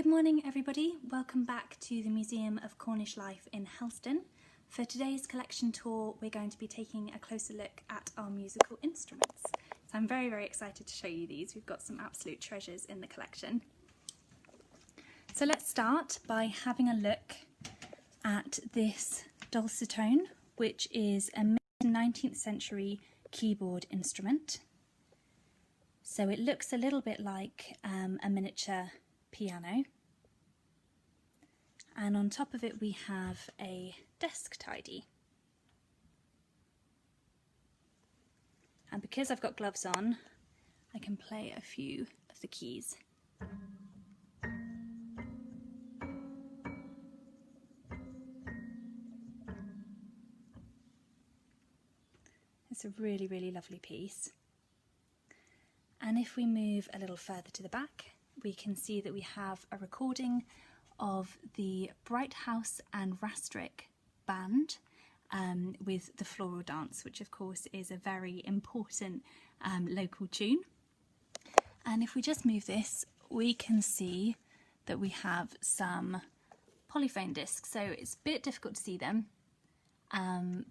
Good morning everybody, welcome back to the Museum of Cornish Life in Helston. For today's collection tour we're going to be taking a closer look at our musical instruments. So I'm very excited to show you these. We've got some absolute treasures in the collection. So let's start by having a look at this Dulcet Tone, which is a mid-19th century keyboard instrument. So it looks a little bit like a miniature piano, and on top of it we have a desk tidy. And because I've got gloves on, I can play a few of the keys. It's a really lovely piece. And if we move a little further to the back, we can see that we have a recording of the Bright House and Rastrick band with the Flora Dance, which of course is a very important local tune. And if we just move this, we can see that we have some polyphone discs. So it's a bit difficult to see them,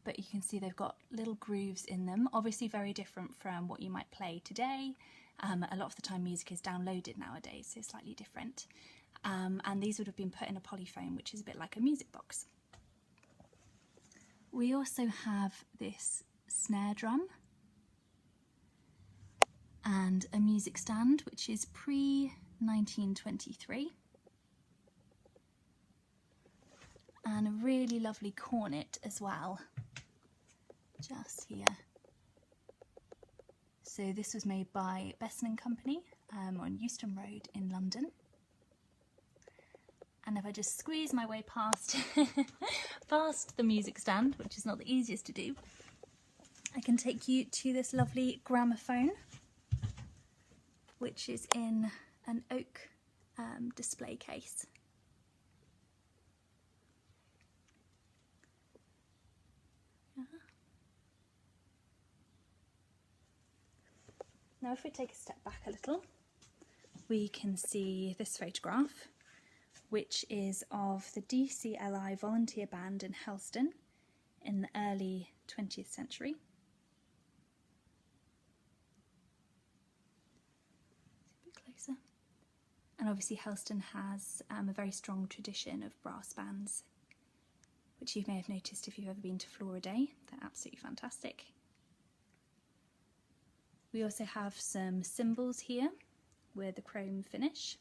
but you can see they've got little grooves in them, obviously very different from what you might play today. A lot of the time music is downloaded nowadays, so slightly different. And these would have been put in a polyphone, which is a bit like a music box. We also have this snare drum and a music stand, which is pre-1923. And a really lovely cornet as well, just here. So this was made by Besson & Company on Euston Road in London. And if I just squeeze my way past, past the music stand, which is not the easiest to do, I can take you to this lovely gramophone, which is in an oak display case. Now if we take a step back a little, we can see this photograph, which is of the DCLI volunteer band in Helston in the early 20th century. A bit closer. And obviously Helston has a very strong tradition of brass bands, which you may have noticed if you've ever been to Flora Day. They're absolutely fantastic. We also have some cymbals here with a chrome finish.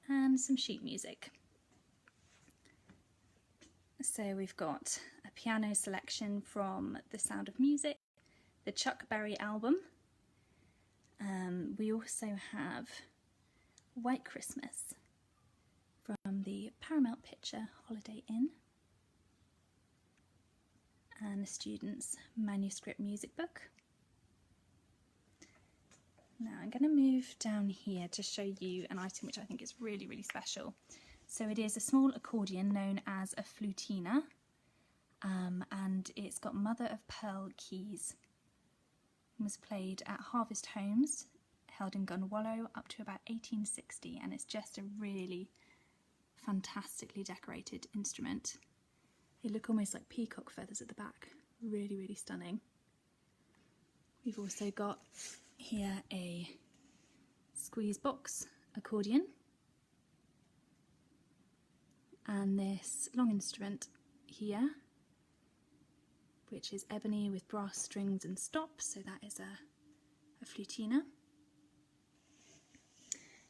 And some sheet music. So we've got a piano selection from The Sound of Music, the Chuck Berry album. We also have White Christmas from the Paramount Picture Holiday Inn, and a student's manuscript music book. Now I'm going to move down here to show you an item which I think is really special. So it is a small accordion known as a Flute Inna, and it's got mother of pearl keys. It was played at harvest homes held in Gunwallow up to about 1860, and it's just a really fantastically decorated instrument. They look almost like peacock feathers at the back. Really stunning. We've also got here a squeeze box accordion and this long instrument here, which is ebony with brass strings and stops, so that is a Flute Inna.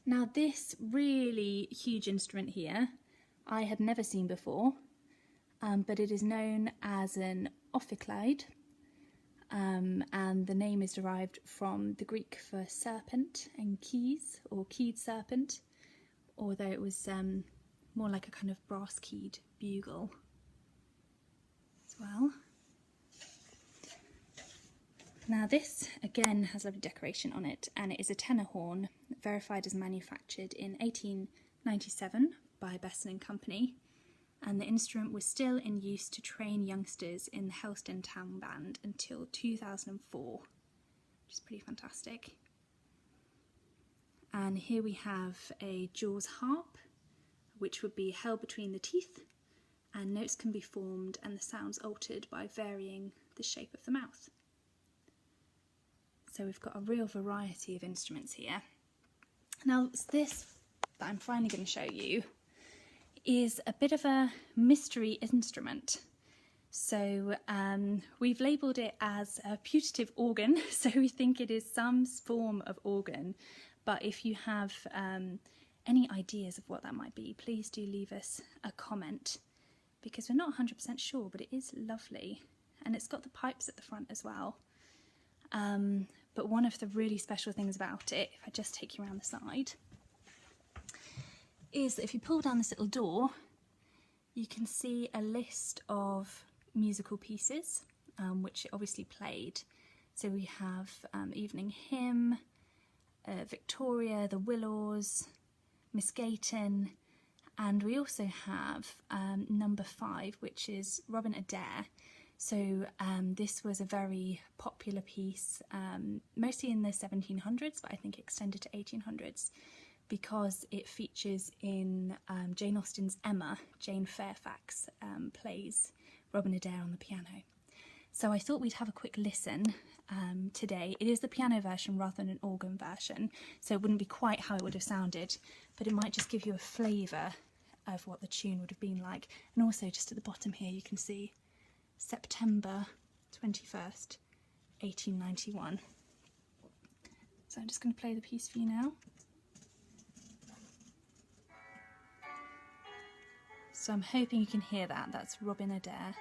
Now this really huge instrument here I had never seen before, but it is known as an ophicleide, and the name is derived from the Greek for serpent and keys, or keyed serpent, although it was more like a kind of brass keyed bugle as well. Now this again has lovely decoration on it, and it is a tenor horn verified as manufactured in 1897 by Besson & Company. And the instrument was still in use to train youngsters in the Helston Town Band until 2004, which is pretty fantastic. And here we have a Jaws harp, which would be held between the teeth, and notes can be formed and the sounds altered by varying the shape of the mouth. So we've got a real variety of instruments here. Now this that I'm finally going to show you is a bit of a mystery instrument. So we've labelled it as a putative organ, so we think it is some form of organ. But if you have any ideas of what that might be, please do leave us a comment, because we're not 100% sure, but it is lovely. And it's got the pipes at the front as well. But one of the really special things about it, if I just take you around the side, is that if you pull down this little door, you can see a list of musical pieces, which it obviously played. So we have Evening Hymn, Victoria, The Willows, Miss Gayton, and we also have number 5, which is Robin Adair. So this was a very popular piece, mostly in the 1700s, but I think extended to 1800s, because it features in Jane Austen's Emma. Jane Fairfax plays Robin Adair on the piano. So I thought we'd have a quick listen today. It is the piano version rather than an organ version, so it wouldn't be quite how it would have sounded, but it might just give you a flavour of what the tune would have been like. And also just at the bottom here you can see September 21st, 1891. So I'm just going to play the piece for you now. So I'm hoping you can hear that. That's Robin Adair.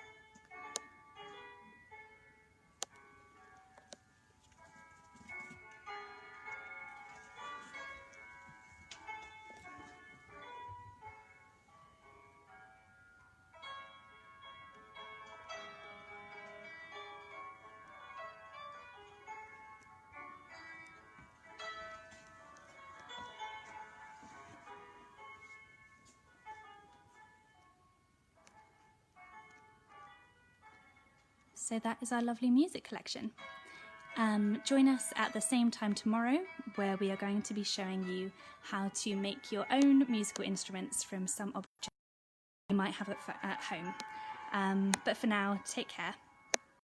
So that is our lovely music collection. Join us at the same time tomorrow, where we are going to be showing you how to make your own musical instruments from some objects you might have at home. But for now, take care.